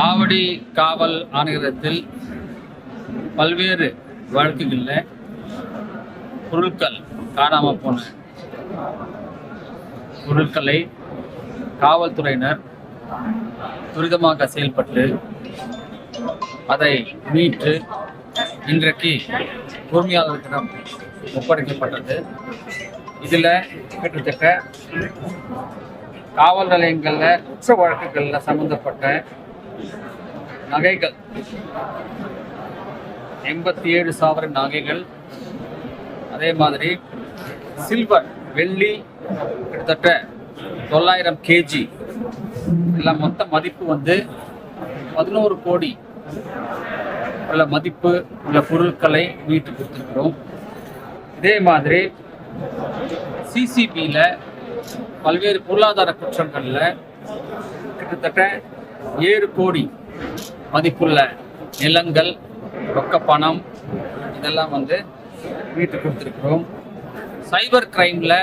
ஆவடி காவல் ஆணையரகத்தில் பல்வேறு வழக்குகளில் பொருட்கள் காணாமல் போன பொருட்களை காவல்துறையினர் துரிதமாக செயல்பட்டு அதை மீட்டு இன்றைக்கு உரிமையாளர்களிடம் ஒப்படைக்கப்பட்டது. இதில் கிட்டத்தட்ட காவல் நிலையங்களில் குற்ற வழக்குகளில் சம்பந்தப்பட்ட நகைகள் 87,000 நகைகள், அதே மாதிரி சில்வர் வெள்ளி கிட்டத்தட்ட 900 kg எல்லாம் மொத்த மதிப்பு 11 கோடி உள்ள மதிப்பு உள்ள பொருட்களை மீட்டு கொடுத்துருக்கிறோம். இதே மாதிரி சிசிபியில் பல்வேறு பொருளாதார குற்றங்களில் கிட்டத்தட்ட 7 கோடி மதிப்புள்ள நிலங்கள், ரொக்க பணம் இதெல்லாம் மீட்டு கொடுத்துருக்கிறோம். சைபர் கிரைமில்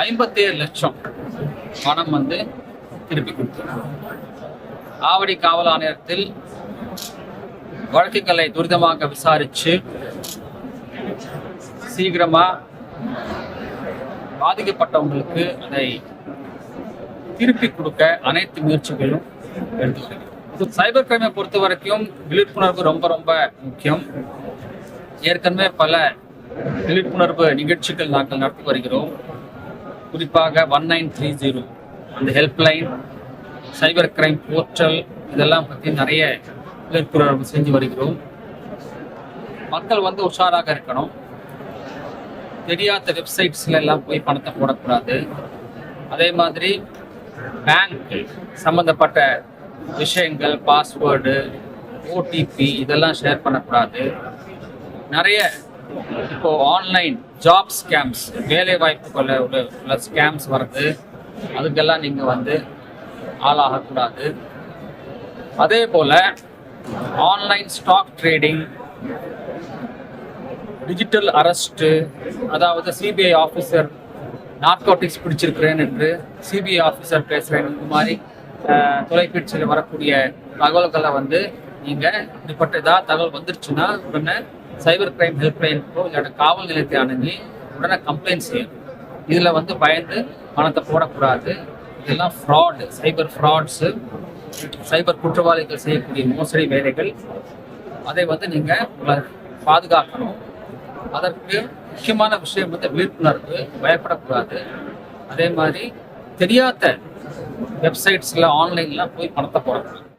57 லட்சம் பணம் திருப்பி கொடுத்துருக்கிறோம். ஆவடி காவல் ஆணையத்தில் வழக்குகளை துரிதமாக விசாரித்து சீக்கிரமாக பாதிக்கப்பட்டவங்களுக்கு அதை திருப்பி கொடுக்க அனைத்து முயற்சிகளும் எடுத்துக்கிறோம். சைபர் கிரைமை பொறுத்த வரைக்கும் விழிப்புணர்வு ரொம்ப ரொம்ப முக்கியம். ஏற்கனவே பல விழிப்புணர்வு நிகழ்ச்சிகள் நாங்கள் நடத்தி வருகிறோம். குறிப்பாக 1930 அந்த ஹெல்ப்லைன், சைபர் கிரைம் போர்ட்டல் இதெல்லாம் பற்றி நிறைய விழிப்புணர்வு செஞ்சு வருகிறோம். மக்கள் உஷாராக இருக்கணும். தெரியாத வெப்சைட்ஸ்ல எல்லாம் போய் பணத்தை போடக்கூடாது. அதே மாதிரி பேங்க் சம்மந்தப்பட்ட விஷயங்கள், பாஸ்வேர்டு, ஓடிபி இதெல்லாம் ஷேர் பண்ணக்கூடாது. நிறைய இப்போ ஆன்லைன் ஜாப் ஸ்கேம்ஸ், வேலை வாய்ப்புகள் உள்ள ஸ்கேம்ஸ் வருது. அதுக்கெல்லாம் நீங்கள் ஆளாகக்கூடாது. அதே போல் online stock trading, digital arrest, அதாவது சிபிஐ ஆஃபீஸர் நார்கோட்டிக்ஸ் பிடிச்சிருக்கிறேன் என்று சிபிஐ ஆஃபீஸர் பேசுகிறேன், இந்த மாதிரி தொலைபேசியில் வரக்கூடிய தகவல்களை நீங்கள் இப்படிப்பட்ட ஏதாவது தகவல் வந்துருச்சுன்னா உடனே சைபர் கிரைம் ஹெல்ப்லைனுக்கோ இல்லாட்ட காவல் நிலையத்தை அணுகி உடனே கம்ப்ளைண்ட் செய்யணும். இதில் பயந்து பணத்தை போடக்கூடாது. இதெல்லாம் ஃப்ராடு, சைபர் ஃப்ராட்ஸு, சைபர் குற்றவாளிகள் செய்யக்கூடிய மோசடி வேலைகள். அதை நீங்கள் உங்களை பாதுகாக்கணும். அதற்கு முக்கியமான விஷயம் விழிப்புணர்வு, பயப்படக்கூடாது. அதே மாதிரி தெரியாத வெப்சைட்ஸில் ஆன்லைன்லாம் போய் பணத்தை போடக்கூடாது.